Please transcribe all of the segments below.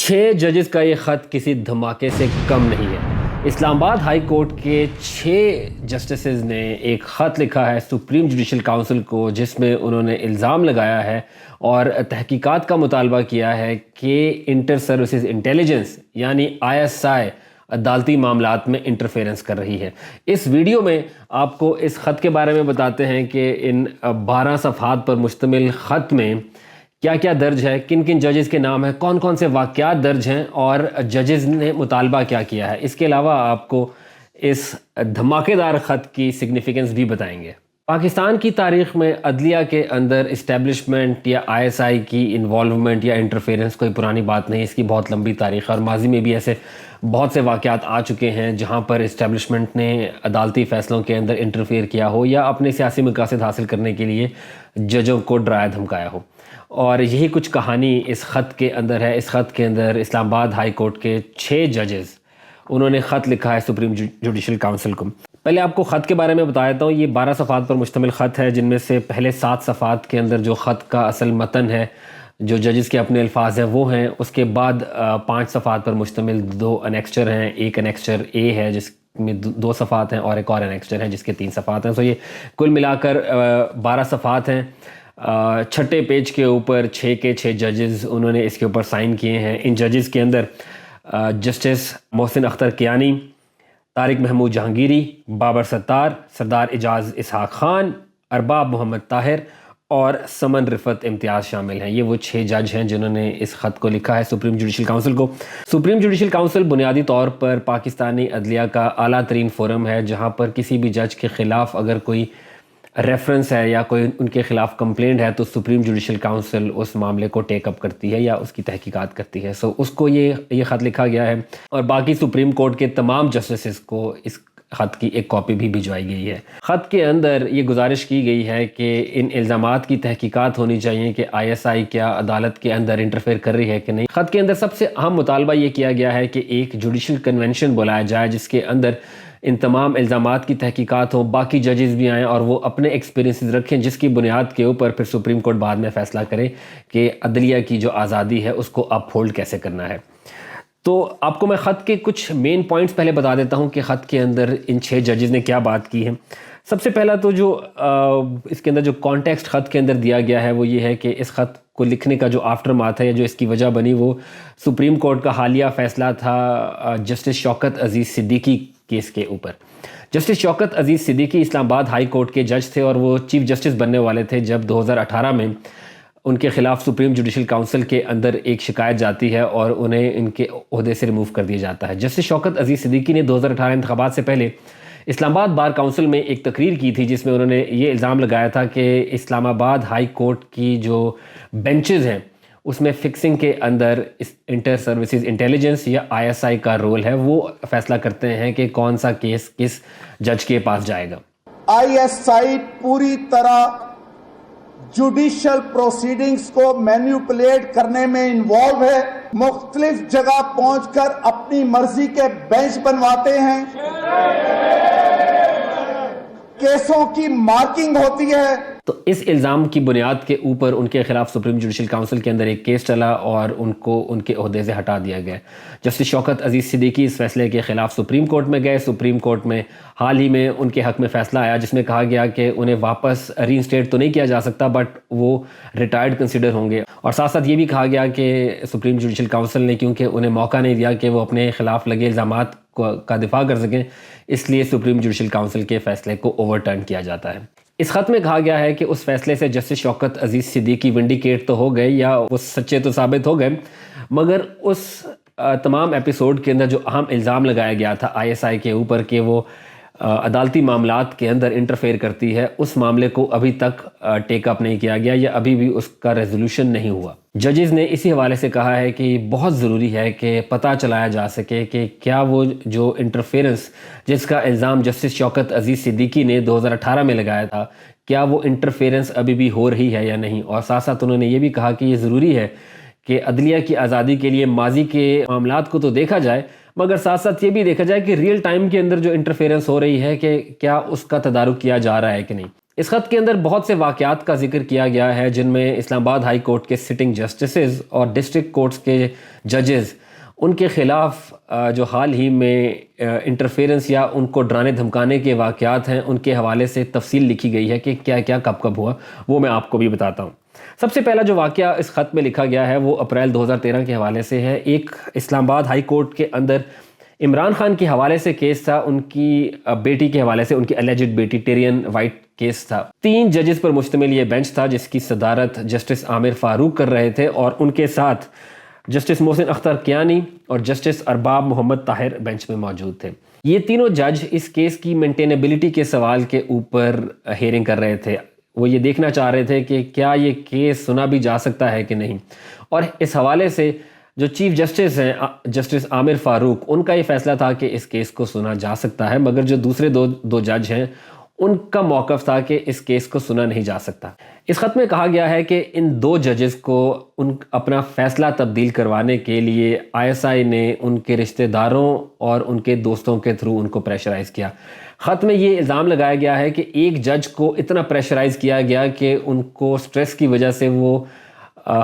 6 ججز کا یہ خط کسی دھماکے سے کم نہیں ہے۔ اسلام آباد ہائی کورٹ کے 6 جسٹسز نے ایک خط لکھا ہے سپریم جوڈیشل کونسل کو، جس میں انہوں نے الزام لگایا ہے اور تحقیقات کا مطالبہ کیا ہے کہ انٹر سروسز انٹیلیجنس یعنی ISI عدالتی معاملات میں انٹرفیرنس کر رہی ہے۔ اس ویڈیو میں آپ کو اس خط کے بارے میں بتاتے ہیں کہ ان 12 صفحات پر مشتمل خط میں کیا کیا درج ہے، کن کن ججز کے نام ہیں، کون کون سے واقعات درج ہیں اور ججز نے مطالبہ کیا کیا ہے۔ اس کے علاوہ آپ کو اس دھماکے دار خط کی سگنیفیکنس بھی بتائیں گے۔ پاکستان کی تاریخ میں عدلیہ کے اندر اسٹیبلشمنٹ یا ISI کی انوالومنٹ یا انٹرفیرنس کوئی پرانی بات نہیں، اس کی بہت لمبی تاریخ ہے اور ماضی میں بھی ایسے بہت سے واقعات آ چکے ہیں جہاں پر اسٹیبلشمنٹ نے عدالتی فیصلوں کے اندر انٹرفیئر کیا ہو یا اپنے سیاسی مقاصد حاصل کرنے کے لیے ججوں کو ڈرایا دھمکایا ہو، اور یہی کچھ کہانی اس خط کے اندر ہے۔ اس خط کے اندر اسلام آباد ہائی کورٹ کے 6 ججز انہوں نے خط لکھا ہے سپریم جوڈیشل کونسل کو۔ پہلے آپ کو خط کے بارے میں بتا دیتا ہوں۔ یہ 12 صفحات پر مشتمل خط ہے، جن میں سے پہلے 7 صفحات کے اندر جو خط کا اصل متن ہے، جو ججز کے اپنے الفاظ ہیں وہ ہیں۔ اس کے بعد 5 صفحات پر مشتمل 2 انیکسچر ہیں۔ ایک انیکسچر A ہے جس میں 2 صفحات ہیں اور ایک اور انیکسچر ہے جس کے 3 صفحات ہیں۔ سو یہ کل ملا کر 12 صفحات ہیں۔ چھٹے پیج کے اوپر 6 کے 6 ججز انہوں نے اس کے اوپر سائن کیے ہیں۔ ان ججز کے اندر جسٹس محسن اختر کیانی، طارق محمود جہانگیری، بابر ستار، سردار اعجاز اسحاق خان، ارباب محمد طاہر اور سمن رفت امتیاز شامل ہیں۔ یہ وہ 6 جج ہیں جنہوں نے اس خط کو لکھا ہے سپریم جوڈیشل کونسل کو۔ سپریم جوڈیشل کونسل بنیادی طور پر پاکستانی عدلیہ کا اعلیٰ ترین فورم ہے، جہاں پر کسی بھی جج کے خلاف اگر کوئی ریفرنس ہے یا کوئی ان کے خلاف کمپلینٹ ہے تو سپریم جوڈیشل کونسل اس معاملے کو ٹیک اپ کرتی ہے یا اس کی تحقیقات کرتی ہے۔ سو اس کو یہ خط لکھا گیا ہے اور باقی سپریم کورٹ کے تمام جسٹسز کو اس خط کی ایک کاپی بھی بھجوائی گئی ہے۔ خط کے اندر یہ گزارش کی گئی ہے کہ ان الزامات کی تحقیقات ہونی چاہیے کہ ISI کیا عدالت کے اندر انٹرفیئر کر رہی ہے کہ نہیں۔ خط کے اندر سب سے اہم مطالبہ یہ کیا گیا ہے کہ ایک جوڈیشل کنونشن بلایا جائے جس کے اندر ان تمام الزامات کی تحقیقات ہوں، باقی ججز بھی آئیں اور وہ اپنے ایکسپیرینسز رکھیں، جس کی بنیاد کے اوپر پھر سپریم کورٹ بعد میں فیصلہ کرے کہ عدلیہ کی جو آزادی ہے اس کو اپ ہولڈ کیسے کرنا ہے۔ تو آپ کو میں خط کے کچھ مین پوائنٹس پہلے بتا دیتا ہوں کہ خط کے اندر ان 6 ججز نے کیا بات کی ہے۔ سب سے پہلا تو جو اس کے اندر جو کانٹیکسٹ خط کے اندر دیا گیا ہے وہ یہ ہے کہ اس خط کو لکھنے کا جو آفٹر ماتھ ہے یا جو اس کی وجہ بنی وہ سپریم کورٹ کا حالیہ فیصلہ تھا جسٹس شوکت عزیز صدیقی کیس کے اوپر۔ جسٹس شوکت عزیز صدیقی اسلام آباد ہائی کورٹ کے جج تھے اور وہ چیف جسٹس بننے والے تھے جب 2018 میں ان کے خلاف سپریم جوڈیشل کونسل کے اندر ایک شکایت جاتی ہے اور انہیں ان کے عہدے سے ریموو کر دیا جاتا ہے۔ جسٹس شوکت عزیز صدیقی نے 2018 انتخابات سے پہلے اسلام آباد بار کونسل میں ایک تقریر کی تھی جس میں انہوں نے یہ الزام لگایا تھا کہ اسلام آباد ہائی کورٹ کی جو بینچز ہیں اس میں فکسنگ کے اندر انٹر سروسز انٹیلیجنس یا ISI کا رول ہے، وہ فیصلہ کرتے ہیں کہ کون سا کیس کس جج کے پاس جائے گا۔ ISI پوری طرح جوڈیشل پروسیڈنگز کو مینیپولیٹ کرنے میں انوالو ہے، مختلف جگہ پہنچ کر اپنی مرضی کے بینچ بنواتے ہیں، کیسوں کی مارکنگ ہوتی ہے۔ تو اس الزام کی بنیاد کے اوپر ان کے خلاف سپریم جوڈیشل کونسل کے اندر ایک کیس چلا اور ان کو ان کے عہدے سے ہٹا دیا گیا۔ جسٹس شوکت عزیز صدیقی اس فیصلے کے خلاف سپریم کورٹ میں گئے۔ سپریم کورٹ میں حال ہی میں ان کے حق میں فیصلہ آیا جس میں کہا گیا کہ انہیں واپس ری انسٹیٹ تو نہیں کیا جا سکتا بٹ وہ ریٹائرڈ کنسیڈر ہوں گے، اور ساتھ ساتھ یہ بھی کہا گیا کہ سپریم جوڈیشل کونسل نے کیونکہ انہیں موقع نہیں دیا کہ وہ اپنے خلاف لگے الزامات کا دفاع کر سکیں، اس لیے سپریم جوڈیشل کونسل کے فیصلے کو اوور ٹرن کیا جاتا ہے۔ اس خط میں کہا گیا ہے کہ اس فیصلے سے جسٹس شوکت عزیز صدیقی ونڈیکیٹ تو ہو گئے یا وہ سچے تو ثابت ہو گئے، مگر اس تمام ایپیسوڈ کے اندر جو اہم الزام لگایا گیا تھا ISI کے اوپر کہ وہ عدالتی معاملات کے اندر انٹرفیئر کرتی ہے، اس معاملے کو ابھی تک ٹیک اپ نہیں کیا گیا یا ابھی بھی اس کا ریزولوشن نہیں ہوا۔ ججز نے اسی حوالے سے کہا ہے کہ بہت ضروری ہے کہ پتہ چلایا جا سکے کہ کیا وہ جو انٹرفیئرنس جس کا الزام جسٹس شوکت عزیز صدیقی نے 2018 میں لگایا تھا، کیا وہ انٹرفیئرنس ابھی بھی ہو رہی ہے یا نہیں، اور ساتھ ساتھ انہوں نے یہ بھی کہا کہ یہ ضروری ہے کہ عدلیہ کی آزادی کے لیے ماضی کے معاملات کو تو دیکھا جائے مگر ساتھ ساتھ یہ بھی دیکھا جائے کہ ریئل ٹائم کے اندر جو انٹرفیئرنس ہو رہی ہے کہ کیا اس کا تدارک کیا جا رہا ہے کہ نہیں۔ اس خط کے اندر بہت سے واقعات کا ذکر کیا گیا ہے جن میں اسلام آباد ہائی کورٹ کے سٹنگ جسٹسز اور ڈسٹرکٹ کورٹس کے ججز ان کے خلاف جو حال ہی میں انٹرفیرنس یا ان کو ڈرانے دھمکانے کے واقعات ہیں ان کے حوالے سے تفصیل لکھی گئی ہے کہ کیا کیا کب کب ہوا، وہ میں آپ کو بھی بتاتا ہوں۔ سب سے پہلا جو واقعہ اس خط میں لکھا گیا ہے وہ اپریل 2013 کے حوالے سے ہے۔ ایک اسلام آباد ہائی کورٹ کے اندر عمران خان کے حوالے سے کیس تھا، ان کی بیٹی کے حوالے سے، ان کی اللیجڈ بیٹی ٹیرین وائٹ کیس تھا۔ 3 ججز پر مشتمل یہ بینچ تھا جس کی صدارت جسٹس عامر فاروق کر رہے تھے، اور ان کے ساتھ جسٹس محسن اختر کیانی اور جسٹس ارباب محمد طاہر بینچ میں موجود تھے۔ یہ تینوں جج اس کیس کی مینٹینیبلٹی کے سوال کے اوپر ہیئرنگ کر رہے تھے۔ وہ یہ دیکھنا چاہ رہے تھے کہ کیا یہ کیس سنا بھی جا سکتا ہے کہ نہیں، اور اس حوالے سے جو چیف جسٹس ہیں جسٹس عامر فاروق، ان کا یہ فیصلہ تھا کہ اس کیس کو سنا جا سکتا ہے، مگر جو دوسرے دو جج ہیں ان کا موقف تھا کہ اس کیس کو سنا نہیں جا سکتا۔ اس خط میں کہا گیا ہے کہ ان 2 ججز کو اپنا فیصلہ تبدیل کروانے کے لیے ISI نے ان کے رشتہ داروں اور ان کے دوستوں کے تھرو ان کو پریشرائز کیا۔ خط میں یہ الزام لگایا گیا ہے کہ ایک جج کو اتنا پریشرائز کیا گیا کہ ان کو سٹریس کی وجہ سے وہ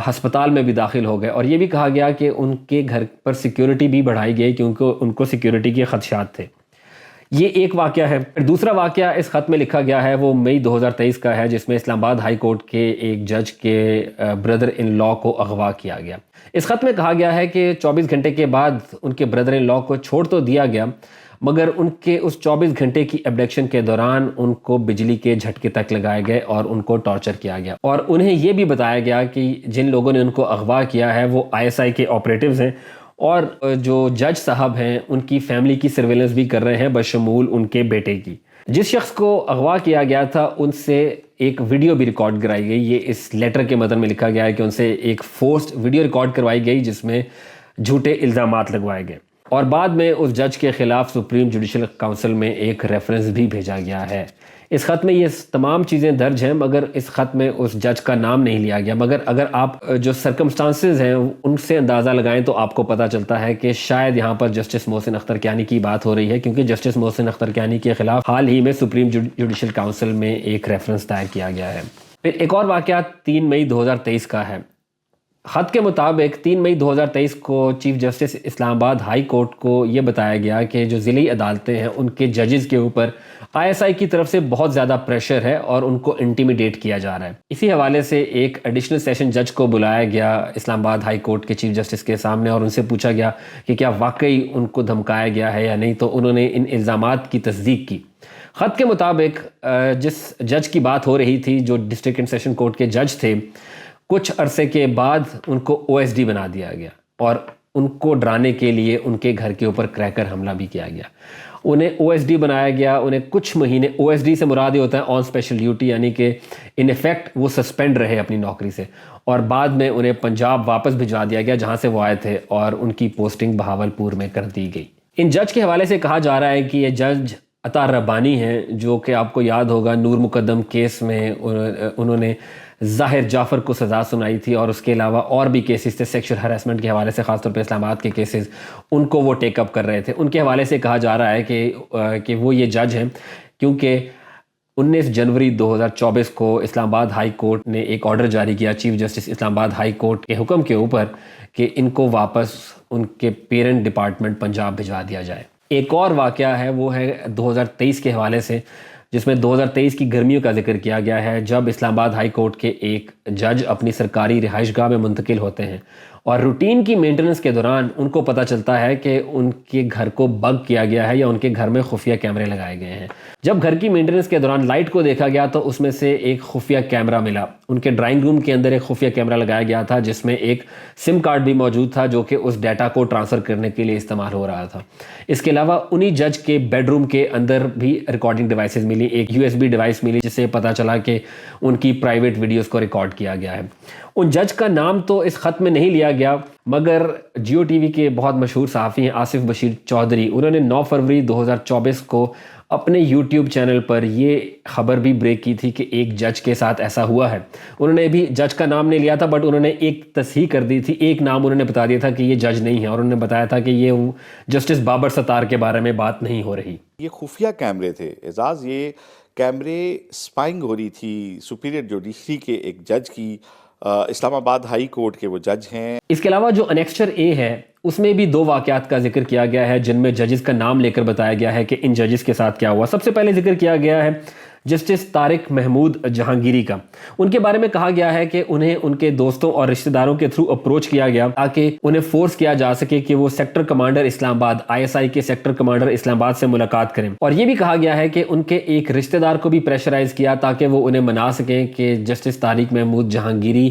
ہسپتال میں بھی داخل ہو گئے، اور یہ بھی کہا گیا کہ ان کے گھر پر سیکیورٹی بھی بڑھائی گئی کیونکہ ان کو سیکیورٹی کے خدشات تھے۔ یہ ایک واقعہ ہے۔ دوسرا واقعہ اس خط میں لکھا گیا ہے وہ مئی 2023 کا ہے، جس میں اسلام آباد ہائی کورٹ کے ایک جج کے بردر ان لا کو اغوا کیا گیا۔ اس خط میں کہا گیا ہے کہ 24 گھنٹے کے بعد ان کے بردر ان لا کو چھوڑ تو دیا گیا، مگر ان کے اس 24 گھنٹے کی ایبڈکشن کے دوران ان کو بجلی کے جھٹکے تک لگائے گئے اور ان کو ٹارچر کیا گیا، اور انہیں یہ بھی بتایا گیا کہ جن لوگوں نے ان کو اغوا کیا ہے وہ ISI کے آپریٹیوز ہیں، اور جو جج صاحب ہیں ان کی فیملی کی سرویلنس بھی کر رہے ہیں بشمول ان کے بیٹے کی۔ جس شخص کو اغوا کیا گیا تھا ان سے ایک ویڈیو بھی ریکارڈ کرائی گئی۔ یہ اس لیٹر کے متن میں لکھا گیا ہے کہ ان سے ایک فورسڈ ویڈیو ریکارڈ کروائی گئی جس میں جھوٹے الزامات لگوائے گئے، اور بعد میں اس جج کے خلاف سپریم جوڈیشل کونسل میں ایک ریفرنس بھی بھیجا گیا ہے۔ اس خط میں یہ تمام چیزیں درج ہیں، مگر اس خط میں اس جج کا نام نہیں لیا گیا، مگر اگر آپ جو سرکمسٹانسز ہیں ان سے اندازہ لگائیں تو آپ کو پتہ چلتا ہے کہ شاید یہاں پر جسٹس محسن اختر کیانی کی بات ہو رہی ہے، کیونکہ جسٹس محسن اختر کیانی کے خلاف حال ہی میں سپریم جوڈیشل کونسل میں ایک ریفرنس دائر کیا گیا ہے۔ پھر ایک اور واقعہ 3 مئی 2023 کا ہے۔ خط کے مطابق 3 مئی 2023 کو چیف جسٹس اسلام آباد ہائی کورٹ کو یہ بتایا گیا کہ جو ضلعی عدالتیں ہیں ان کے ججز کے اوپر ISI کی طرف سے بہت زیادہ پریشر ہے اور ان کو انٹیمیڈیٹ کیا جا رہا ہے۔ اسی حوالے سے ایک ایڈیشنل سیشن جج کو بلایا گیا اسلام آباد ہائی کورٹ کے چیف جسٹس کے سامنے، اور ان سے پوچھا گیا کہ کیا واقعی ان کو دھمکایا گیا ہے یا نہیں، تو انہوں نے ان الزامات کی تصدیق کی۔ خط کے مطابق جس جج کی بات ہو رہی تھی جو ڈسٹرکٹ اینڈ سیشن کورٹ کے جج تھے، کچھ عرصے کے بعد ان کو OSD بنا دیا گیا، اور ان کو ڈرانے کے لیے ان کے گھر کے اوپر کریکر حملہ بھی کیا گیا۔ انہیں OSD بنایا گیا، انہیں کچھ مہینے، OSD سے مراد یہ ہوتا ہے آن اسپیشل ڈیوٹی، یعنی کہ ان ایفیکٹ وہ سسپینڈ رہے اپنی نوکری سے، اور بعد میں انہیں پنجاب واپس بھجوا دیا گیا جہاں سے وہ آئے تھے، اور ان کی پوسٹنگ بہاولپور میں کر دی گئی۔ ان جج کے حوالے سے کہا جا رہا ہے کہ یہ جج عطا ربانی ہیں، جو کہ آپ کو یاد ہوگا نور مقدم کیس میں انہوں نے ظاہر جعفر کو سزا سنائی تھی، اور اس کے علاوہ اور بھی کیسز تھے سیکشل ہراسمنٹ کے حوالے سے، خاص طور پہ اسلام آباد کے کیسز، ان کو وہ ٹیک اپ کر رہے تھے۔ ان کے حوالے سے کہا جا رہا ہے کہ وہ یہ جج ہیں کیونکہ 19 جنوری 2024 کو اسلام آباد ہائی کورٹ نے ایک آرڈر جاری کیا چیف جسٹس اسلام آباد ہائی کورٹ کے حکم کے اوپر کہ ان کو واپس ان کے پیرنٹ ڈپارٹمنٹ پنجاب بھجوا دیا جائے۔ ایک اور واقعہ ہے وہ ہے 2023 کے حوالے سے، جس میں 2023 کی گرمیوں کا ذکر کیا گیا ہے، جب اسلام آباد ہائی کورٹ کے ایک جج اپنی سرکاری رہائش گاہ میں منتقل ہوتے ہیں، اور روٹین کی مینٹیننس کے دوران ان کو پتہ چلتا ہے کہ ان کے گھر کو بگ کیا گیا ہے یا ان کے گھر میں خفیہ کیمرے لگائے گئے ہیں۔ جب گھر کی مینٹیننس کے دوران لائٹ کو دیکھا گیا تو اس میں سے ایک خفیہ کیمرہ ملا۔ ان کے ڈرائنگ روم کے اندر ایک خفیہ کیمرہ لگایا گیا تھا جس میں ایک سم کارڈ بھی موجود تھا جو کہ اس ڈیٹا کو ٹرانسفر کرنے کے لیے استعمال ہو رہا تھا۔ اس کے علاوہ انہی جج کے بیڈ روم کے اندر بھی ریکارڈنگ ڈیوائسز ملی، ایک USB ڈیوائس ملی جس سے پتہ چلا کہ ان کی پرائیویٹ ویڈیوز کو ریکارڈ کیا گیا ہے۔ ان جج کا نام تو اس خط میں نہیں لیا گیا، مگر جیو ٹی وی کے بہت مشہور صحافی ہیں آصف بشیر چودھری، انہوں نے 9 فروری 2024 کو اپنے یوٹیوب چینل پر یہ خبر بھی بریک کی تھی کہ ایک جج کے ساتھ ایسا ہوا ہے۔ انہوں نے بھی جج کا نام نہیں لیا تھا، بٹ انہوں نے ایک تصحیح کر دی تھی، ایک نام انہوں نے بتا دیا تھا کہ یہ جج نہیں ہے، اور انہوں نے بتایا تھا کہ یہ جسٹس بابر ستار کے بارے میں بات نہیں ہو رہی۔ یہ خفیہ کیمرے تھے اعزاز، یہ کیمرے اسپائنگ ہو رہی تھی سپیریئر جوڈیشری کے ایک جج کی، اسلام آباد ہائی کورٹ کے وہ جج ہیں۔ اس کے علاوہ جو انیکسچر اے ہے اس میں بھی 2 واقعات کا ذکر کیا گیا ہے جن میں ججز کا نام لے کر بتایا گیا ہے کہ ان ججز کے ساتھ کیا ہوا۔ سب سے پہلے ذکر کیا گیا ہے جسٹس طارق محمود جہانگیری کا۔ ان کے بارے میں کہا گیا ہے کہ انہیں ان کے دوستوں اور رشتہ داروں کے تھرو اپروچ کیا گیا تاکہ انہیں فورس کیا جا سکے کہ وہ سیکٹر کمانڈر اسلام آباد ISI کے سیکٹر کمانڈر اسلام آباد سے ملاقات کریں، اور یہ بھی کہا گیا ہے کہ ان کے ایک رشتہ دار کو بھی پریشرائز کیا تاکہ وہ انہیں منا سکیں کہ justice Tariq Mahmood Jahangiri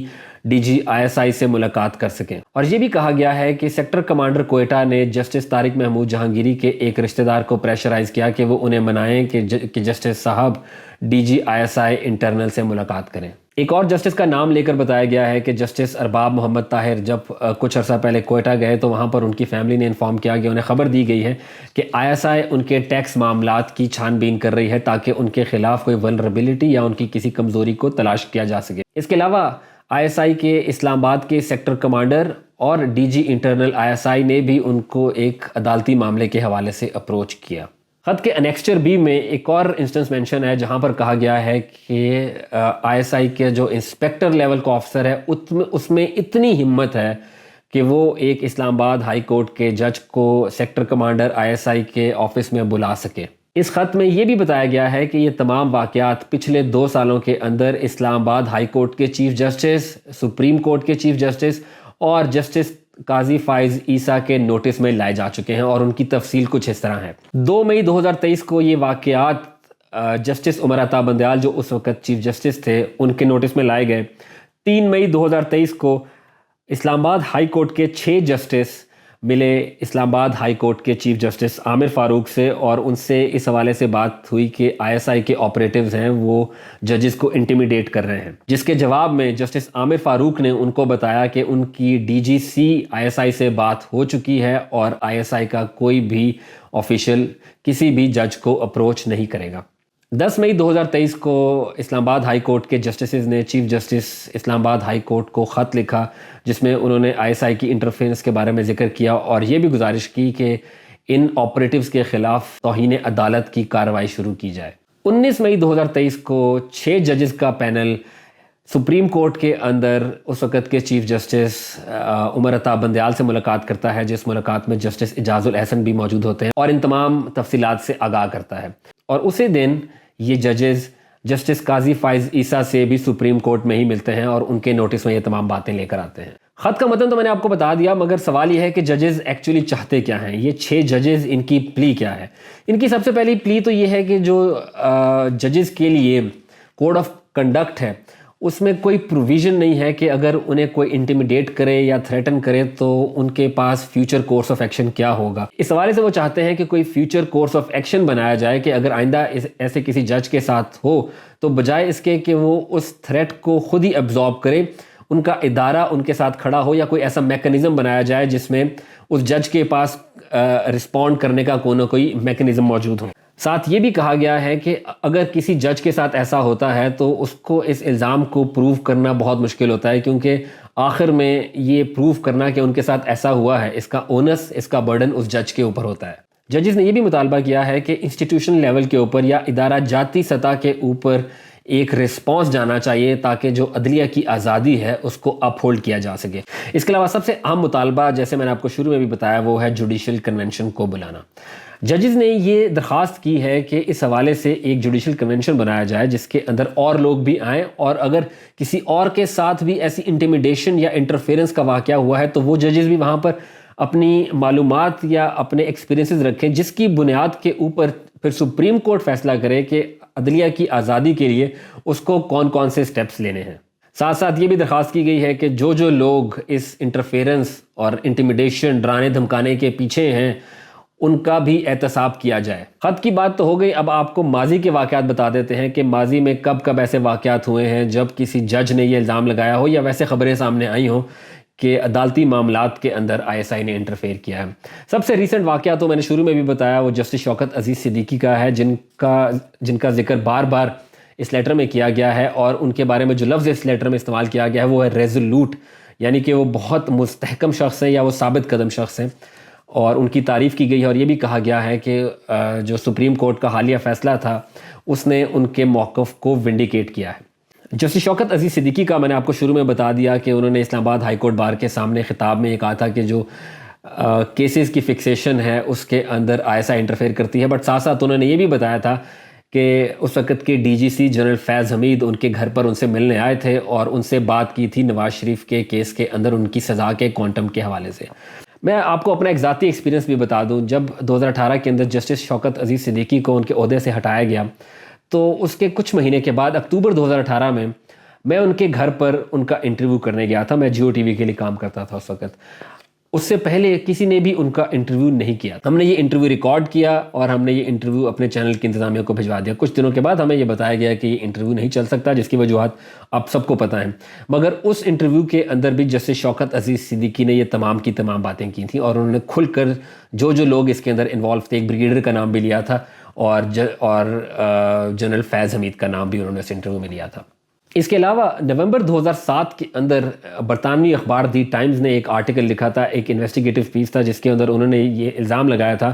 DG ISI سے ملاقات کر سکیں۔ اور یہ بھی کہا گیا ہے کہ سیکٹر کمانڈر کوئٹہ نے جسٹس طارق محمود جہانگیری کے ایک رشتہ دار کو پریشرائز کیا کہ وہ انہیں منائیں کہ جسٹس صاحب DG ISI انٹرنل سے ملاقات کریں۔ ایک اور جسٹس کا نام لے کر بتایا گیا ہے کہ جسٹس ارباب محمد طاہر جب کچھ عرصہ پہلے کوئٹہ گئے تو وہاں پر ان کی فیملی نے انفارم کیا کہ انہیں خبر دی گئی ہے کہ ISI ان کے ٹیکس معاملات کی چھان بین کر رہی ہے تاکہ ان کے خلاف کوئی ولنریبلٹی یا ان کی کسی کمزوری کو تلاش کیا جا سکے۔ اس کے علاوہ ISI کے اسلام آباد کے سیکٹر کمانڈر اور DG انٹرنل ISI نے بھی ان کو ایک عدالتی معاملے کے حوالے سے اپروچ کیا۔ خط کے انیکسچر بی میں ایک اور انسٹنس مینشن ہے جہاں پر کہا گیا ہے کہ ISI کے جو انسپیکٹر لیول کا آفسر ہے اس میں اتنی ہمت ہے کہ وہ ایک اسلام آباد ہائی کورٹ کے جج کو سیکٹر کمانڈر ISI کے آفس میں بلا سکے۔ اس خط میں یہ بھی بتایا گیا ہے کہ یہ تمام واقعات پچھلے 2 سالوں کے اندر اسلام آباد ہائی کورٹ کے چیف جسٹس، سپریم کورٹ کے چیف جسٹس اور جسٹس قاضی فائز عیسیٰ کے نوٹس میں لائے جا چکے ہیں، اور ان کی تفصیل کچھ اس طرح ہے۔ 2 مئی 2023 کو یہ واقعات جسٹس عمر عطا بندیال جو اس وقت چیف جسٹس تھے ان کے نوٹس میں لائے گئے۔ 3 مئی 2023 کو اسلام آباد ہائی کورٹ کے 6 جسٹس ملے اسلام آباد ہائی کورٹ کے چیف جسٹس عامر فاروق سے، اور ان سے اس حوالے سے بات ہوئی کہ ISI کے آپریٹیوز ہیں وہ ججز کو انٹیمیڈیٹ کر رہے ہیں، جس کے جواب میں جسٹس عامر فاروق نے ان کو بتایا کہ ان کی DGC ISI سے بات ہو چکی ہے اور ISI کا کوئی بھی آفیشل کسی بھی جج کو اپروچ نہیں کرے گا۔ 10 مئی 2023 کو اسلام آباد ہائی کورٹ کے جسٹسز نے چیف جسٹس اسلام آباد ہائی کورٹ کو خط لکھا جس میں انہوں نے ISI کی انٹرفیرنس کے بارے میں ذکر کیا اور یہ بھی گزارش کی کہ ان آپریٹیوز کے خلاف توہین عدالت کی کارروائی شروع کی جائے۔ 19 مئی 2023 کو 6 ججز کا پینل سپریم کورٹ کے اندر اس وقت کے چیف جسٹس عمر عطا بندیال سے ملاقات کرتا ہے، جس ملاقات میں جسٹس اعجاز الاحسن بھی موجود ہوتے ہیں اور ان تمام تفصیلات سے آگاہ کرتا ہے۔ اور اسی دن یہ ججز جسٹس قاضی فائز عیسیٰ سے بھی سپریم کورٹ میں ہی ملتے ہیں اور ان کے نوٹس میں یہ تمام باتیں لے کر آتے ہیں۔ خط کا متن تو میں نے آپ کو بتا دیا، مگر سوال یہ ہے کہ ججز ایکچولی چاہتے کیا ہیں؟ یہ 6 ججز ان کی پلی کیا ہے؟ ان کی سب سے پہلی پلی تو یہ ہے کہ جو ججز کے لیے کوڈ آف کنڈکٹ ہے اس میں کوئی پروویژن نہیں ہے کہ اگر انہیں کوئی انٹیمیڈیٹ کرے یا تھریٹن کرے تو ان کے پاس فیوچر کورس آف ایکشن کیا ہوگا۔ اس حوالے سے وہ چاہتے ہیں کہ کوئی فیوچر کورس آف ایکشن بنایا جائے کہ اگر آئندہ ایسے کسی جج کے ساتھ ہو تو بجائے اس کے کہ وہ اس تھریٹ کو خود ہی ایبزارب کرے، ان کا ادارہ ان کے ساتھ کھڑا ہو یا کوئی ایسا میکنزم بنایا جائے جس میں اس جج کے پاس رسپونڈ کرنے کا کوئی نہ کوئی میکنزم موجود ہو۔ ساتھ یہ بھی کہا گیا ہے کہ اگر کسی جج کے ساتھ ایسا ہوتا ہے تو اس کو اس الزام کو پروو کرنا بہت مشکل ہوتا ہے، کیونکہ آخر میں یہ پروو کرنا کہ ان کے ساتھ ایسا ہوا ہے اس کا اونس، اس کا برڈن اس جج کے اوپر ہوتا ہے۔ ججز نے یہ بھی مطالبہ کیا ہے کہ انسٹیٹیوشن لیول کے اوپر یا ادارہ جاتی سطح کے اوپر ایک رسپانس جانا چاہیے تاکہ جو عدلیہ کی آزادی ہے اس کو اپ ہولڈ کیا جا سکے۔ اس کے علاوہ سب سے اہم مطالبہ جیسے میں نے آپ کو شروع میں بھی بتایا وہ ہے جوڈیشل کنونشن کو بلانا۔ ججز نے یہ درخواست کی ہے کہ اس حوالے سے ایک جوڈیشل کنونشن بنایا جائے جس کے اندر اور لوگ بھی آئیں، اور اگر کسی اور کے ساتھ بھی ایسی انٹیمیڈیشن یا انٹرفیرنس کا واقعہ ہوا ہے تو وہ ججز بھی وہاں پر اپنی معلومات یا اپنے ایکسپیرینسز رکھیں، جس کی بنیاد کے اوپر پھر سپریم کورٹ فیصلہ کرے کہ عدلیہ کی آزادی کے لیے اس کو کون کون سے سٹیپس لینے ہیں۔ ساتھ ساتھ یہ بھی درخواست کی گئی ہے کہ جو لوگ اس انٹرفیرنس اور انٹیمیڈیشن، ڈرانے دھمکانے کے پیچھے ہیں ان کا بھی احتساب کیا جائے۔ خط کی بات تو ہو گئی، اب آپ کو ماضی کے واقعات بتا دیتے ہیں کہ ماضی میں کب کب ایسے واقعات ہوئے ہیں جب کسی جج نے یہ الزام لگایا ہو یا ویسے خبریں سامنے آئی ہوں کہ عدالتی معاملات کے اندر ISI نے انٹرفیئر کیا ہے۔ سب سے ریسنٹ واقعہ تو میں نے شروع میں بھی بتایا، وہ جسٹس شوکت عزیز صدیقی کا ہے جن کا ذکر بار بار اس لیٹر میں کیا گیا ہے، اور ان کے بارے میں جو لفظ اس لیٹر میں استعمال کیا گیا ہے وہ ہے ریزولوٹ، یعنی کہ وہ بہت مستحکم شخص ہیں یا وہ ثابت قدم شخص ہیں، اور ان کی تعریف کی گئی ہے، اور یہ بھی کہا گیا ہے کہ جو سپریم کورٹ کا حالیہ فیصلہ تھا اس نے ان کے موقف کو ونڈیکیٹ کیا ہے۔ جسٹس شوکت عزیز صدیقی کا میں نے آپ کو شروع میں بتا دیا کہ انہوں نے اسلام آباد ہائی کورٹ بار کے سامنے خطاب میں یہ کہا تھا کہ جو کیسز کی فکسیشن ہے اس کے اندر ISI انٹرفیئر کرتی ہے، بٹ ساتھ ساتھ انہوں نے یہ بھی بتایا تھا کہ اس وقت کے DGC جنرل فیض حمید ان کے گھر پر ان سے ملنے آئے تھے اور ان سے بات کی تھی نواز شریف کے کیس کے اندر ان کی سزا کے کوانٹم کے حوالے سے۔ میں آپ کو اپنا ایک ذاتی ایکسپیرینس بھی بتا دوں، جب 2018 کے اندر جسٹس شوکت عزیز صدیقی کو ان کے عہدے سے ہٹایا گیا تو اس کے کچھ مہینے کے بعد اکتوبر 2018 میں ان کے گھر پر ان کا انٹرویو کرنے گیا تھا۔ میں جیو TV کے لیے کام کرتا تھا اس وقت۔ اس سے پہلے کسی نے بھی ان کا انٹرویو نہیں کیا۔ ہم نے یہ انٹرویو ریکارڈ کیا اور ہم نے یہ انٹرویو اپنے چینل کی انتظامیہ کو بھجوا دیا۔ کچھ دنوں کے بعد ہمیں یہ بتایا گیا کہ یہ انٹرویو نہیں چل سکتا، جس کی وجوہات آپ سب کو پتہ ہیں، مگر اس انٹرویو کے اندر بھی جسٹس شوکت عزیز صدیقی نے یہ تمام کی تمام باتیں کی تھیں، اور انہوں نے کھل کر جو لوگ اس کے اندر انوالو تھے، ایک بریگیڈیئر کا نام بھی لیا تھا اور جنرل فیض حمید کا نام بھی انہوں نے اس انٹرویو میں لیا تھا۔ اس کے علاوہ نومبر 2007 کے اندر برطانوی اخبار دی ٹائمز نے ایک آرٹیکل لکھا تھا، ایک انویسٹیگیٹو پیس تھا، جس کے اندر انہوں نے یہ الزام لگایا تھا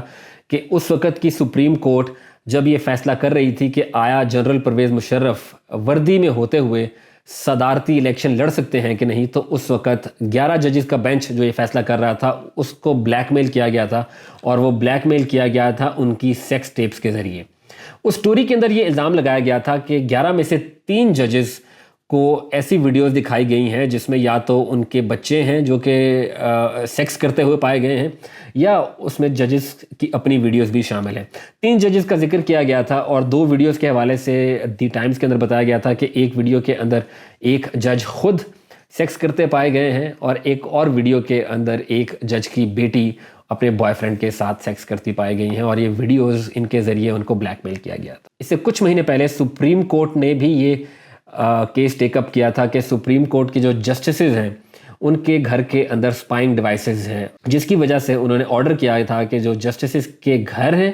کہ اس وقت کی سپریم کورٹ جب یہ فیصلہ کر رہی تھی کہ آیا جنرل پرویز مشرف وردی میں ہوتے ہوئے صدارتی الیکشن لڑ سکتے ہیں کہ نہیں، تو اس وقت 11 ججز کا بینچ جو یہ فیصلہ کر رہا تھا اس کو بلیک میل کیا گیا تھا، اور وہ بلیک میل کیا گیا تھا ان کی سیکس ٹیپس کے ذریعے۔ اس سٹوری کے اندر یہ الزام لگایا گیا تھا کہ 11 میں سے 3 ججز کو ایسی ویڈیوز دکھائی گئی ہیں جس میں یا تو ان کے بچے ہیں جو کہ سیکس کرتے ہوئے پائے گئے ہیں، یا اس میں ججز کی اپنی ویڈیوز بھی شامل ہیں۔ 3 ججز کا ذکر کیا گیا تھا، اور 2 ویڈیوز کے حوالے سے دی ٹائمز کے اندر بتایا گیا تھا کہ ایک ویڈیو کے اندر ایک جج خود سیکس کرتے پائے گئے ہیں، اور ایک اور ویڈیو کے اندر ایک جج کی بیٹی اپنے بوائے فرینڈ کے ساتھ سیکس کرتی پائی گئی ہیں، اور یہ ویڈیوز ان کے ذریعے ان کو بلیک میل کیا گیا تھا۔ اس سے کچھ مہینے پہلے سپریم کورٹ نے بھی یہ کیس ٹیک اپ کیا تھا کہ سپریم کورٹ کی جو جسٹسز ہیں ان کے گھر کے اندر سپائنگ ڈیوائسز ہیں، جس کی وجہ سے انہوں نے آرڈر کیا تھا کہ جو جسٹسز کے گھر ہیں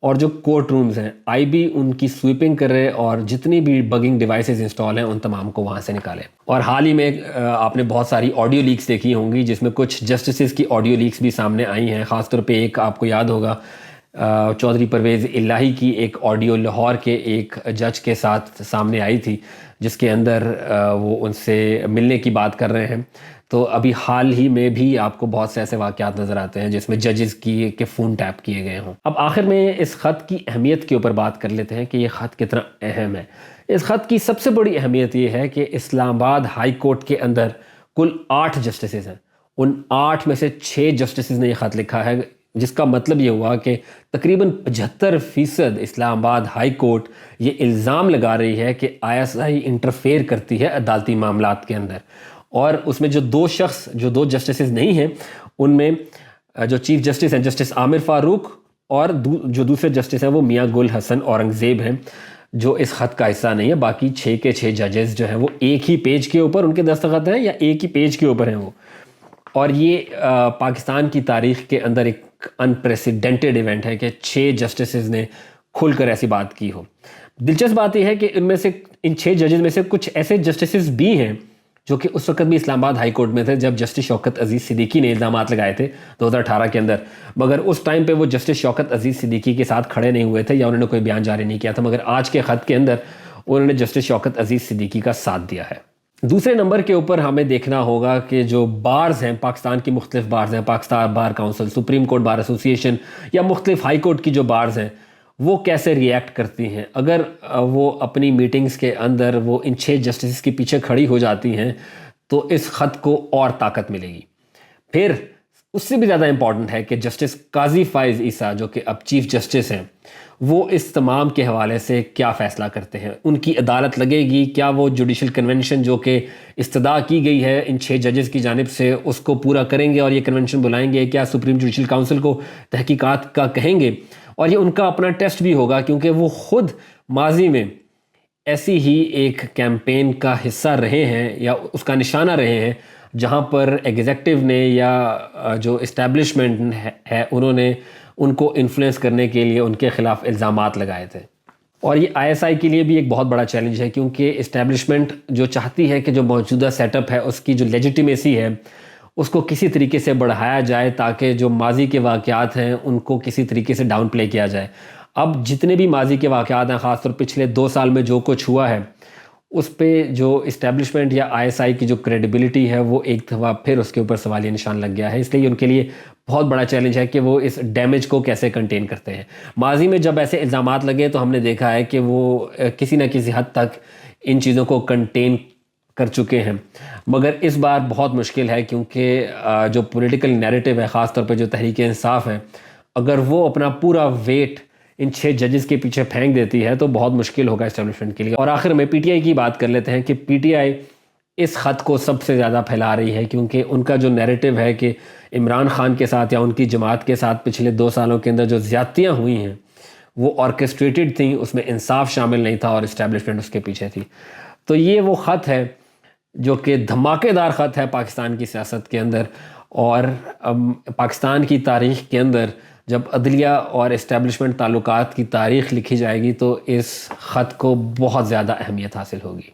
اور جو کورٹ رومز ہیں IB ان کی سویپنگ کرے، اور جتنی بھی بگنگ ڈیوائسز انسٹال ہیں ان تمام کو وہاں سے نکالیں۔ اور حال ہی میں آپ نے بہت ساری آڈیو لیکس دیکھی ہوں گی، جس میں کچھ جسٹسز کی آڈیو لیکس بھی سامنے آئی ہیں۔ خاص طور پہ ایک آپ کو یاد ہوگا چودھری پرویز الہی کی ایک آڈیو لاہور کے ایک جج کے ساتھ سامنے آئی تھی، جس کے اندر وہ ان سے ملنے کی بات کر رہے ہیں۔ تو ابھی حال ہی میں بھی آپ کو بہت سے ایسے واقعات نظر آتے ہیں جس میں ججز کے فون ٹیپ کیے گئے ہوں۔ اب آخر میں اس خط کی اہمیت کے اوپر بات کر لیتے ہیں کہ یہ خط کتنا اہم ہے۔ اس خط کی سب سے بڑی اہمیت یہ ہے کہ اسلام آباد ہائی کورٹ کے اندر کل 8 جسٹسز ہیں، ان 8 میں سے 6 جسٹسز نے یہ خط لکھا ہے، جس کا مطلب یہ ہوا کہ تقریباً 75% اسلام آباد ہائی کورٹ یہ الزام لگا رہی ہے کہ ISI انٹرفیئر کرتی ہے عدالتی معاملات کے اندر۔ اور اس میں جو 2 جسٹسز نہیں ہیں، ان میں جو چیف جسٹس ہیں جسٹس عامر فاروق، اور جو دوسرے جسٹس ہیں وہ میاں گل حسن اورنگزیب ہیں، جو اس خط کا حصہ نہیں ہے۔ باقی 6 کے 6 ججز جو ہیں وہ ایک ہی پیج کے اوپر ان کے دستخط ہیں، یا ایک ہی پیج کے اوپر ہیں وہ۔ اور یہ پاکستان کی تاریخ کے اندر ایک انپریسیڈنٹڈ ایونٹ ہے کہ 6 جسٹسز نے کھل کر ایسی بات کی ہو۔ دلچسپ بات یہ ہے کہ ان 6 ججز میں سے کچھ ایسے جسٹسز بھی ہیں جو کہ اس وقت بھی اسلام آباد ہائی کورٹ میں تھے جب جسٹس شوکت عزیز صدیقی نے الزامات لگائے تھے 2018 کے اندر، مگر اس ٹائم پہ وہ جسٹس شوکت عزیز صدیقی کے ساتھ کھڑے نہیں ہوئے تھے یا انہوں نے کوئی بیان جاری نہیں کیا تھا، مگر آج کے خط کے اندر انہوں نے جسٹس شوکت عزیز صدیقی کا ساتھ دیا ہے۔ دوسرے نمبر کے اوپر ہمیں دیکھنا ہوگا کہ جو بارز ہیں، پاکستان کی مختلف بارز ہیں، Pakistan bar council, supreme court bar ایسوسی ایشن، یا مختلف ہائی کورٹ کی جو بارز ہیں، وہ کیسے ریئیکٹ کرتی ہیں۔ اگر وہ اپنی میٹنگز کے اندر وہ ان 6 جسٹسز کے پیچھے کھڑی ہو جاتی ہیں تو اس خط کو اور طاقت ملے گی۔ پھر اس سے بھی زیادہ امپورٹنٹ ہے کہ جسٹس قاضی فائز عیسیٰ جو کہ اب چیف جسٹس ہیں، وہ اس تمام کے حوالے سے کیا فیصلہ کرتے ہیں۔ ان کی عدالت لگے گی، کیا وہ جوڈیشل کنونشن جو کہ استدعا کی گئی ہے ان 6 ججز کی جانب سے اس کو پورا کریں گے اور یہ کنونشن بلائیں گے؟ کیا سپریم جوڈیشل کاؤنسل کو تحقیقات کا کہیں گے؟ اور یہ ان کا اپنا ٹیسٹ بھی ہوگا، کیونکہ وہ خود ماضی میں ایسی ہی ایک کیمپین کا حصہ رہے ہیں یا اس کا نشانہ رہے ہیں جہاں پر ایگزیکٹو نے یا جو اسٹیبلشمنٹ ہے انہوں نے ان کو انفلوئنس کرنے کے لیے ان کے خلاف الزامات لگائے تھے۔ اور یہ ISI کے لیے بھی ایک بہت بڑا چیلنج ہے، کیونکہ اسٹیبلشمنٹ جو چاہتی ہے کہ جو موجودہ سیٹ اپ ہے اس کی جو لیجیٹیمیسی ہے اس کو کسی طریقے سے بڑھایا جائے تاکہ جو ماضی کے واقعات ہیں ان کو کسی طریقے سے ڈاؤن پلے کیا جائے. اب جتنے بھی ماضی کے واقعات ہیں، خاص طور پچھلے 2 سال میں جو کچھ ہوا ہے، اس پہ جو اسٹیبلشمنٹ یا ISI کی جو کریڈیبلٹی ہے وہ ایک دفعہ پھر اس کے اوپر سوالیہ نشان لگ گیا ہے. اس لیے ان کے لیے بہت بڑا چیلنج ہے کہ وہ اس ڈیمیج کو کیسے کنٹین کرتے ہیں. ماضی میں جب ایسے الزامات لگے تو ہم نے دیکھا ہے کہ وہ کسی نہ کسی حد تک ان چیزوں کو کنٹین کر چکے ہیں، مگر اس بار بہت مشکل ہے کیونکہ جو پولیٹیکل نیریٹو ہے، خاص طور پہ جو تحریک انصاف ہے، اگر وہ اپنا پورا ویٹ ان 6 ججز کے پیچھے پھینک دیتی ہے تو بہت مشکل ہوگا اسٹیبلشمنٹ کے لیے. اور آخر میں PTI کی بات کر لیتے ہیں کہ PTI اس خط کو سب سے زیادہ پھیلا رہی ہے کیونکہ ان کا جو نیریٹو ہے کہ عمران خان کے ساتھ یا ان کی جماعت کے ساتھ پچھلے 2 سالوں کے اندر جو زیادتیاں ہوئی ہیں وہ آرکسٹریٹڈ تھیں، اس میں انصاف شامل نہیں تھا اور اسٹیبلشمنٹ اس کے پیچھے تھی. تو یہ وہ خط ہے جو کہ دھماکے دار خط ہے پاکستان کی سیاست کے اندر، اور پاکستان کی تاریخ کے اندر جب عدلیہ اور اسٹیبلشمنٹ تعلقات کی تاریخ لکھی جائے گی تو اس خط کو بہت زیادہ اہمیت حاصل ہوگی.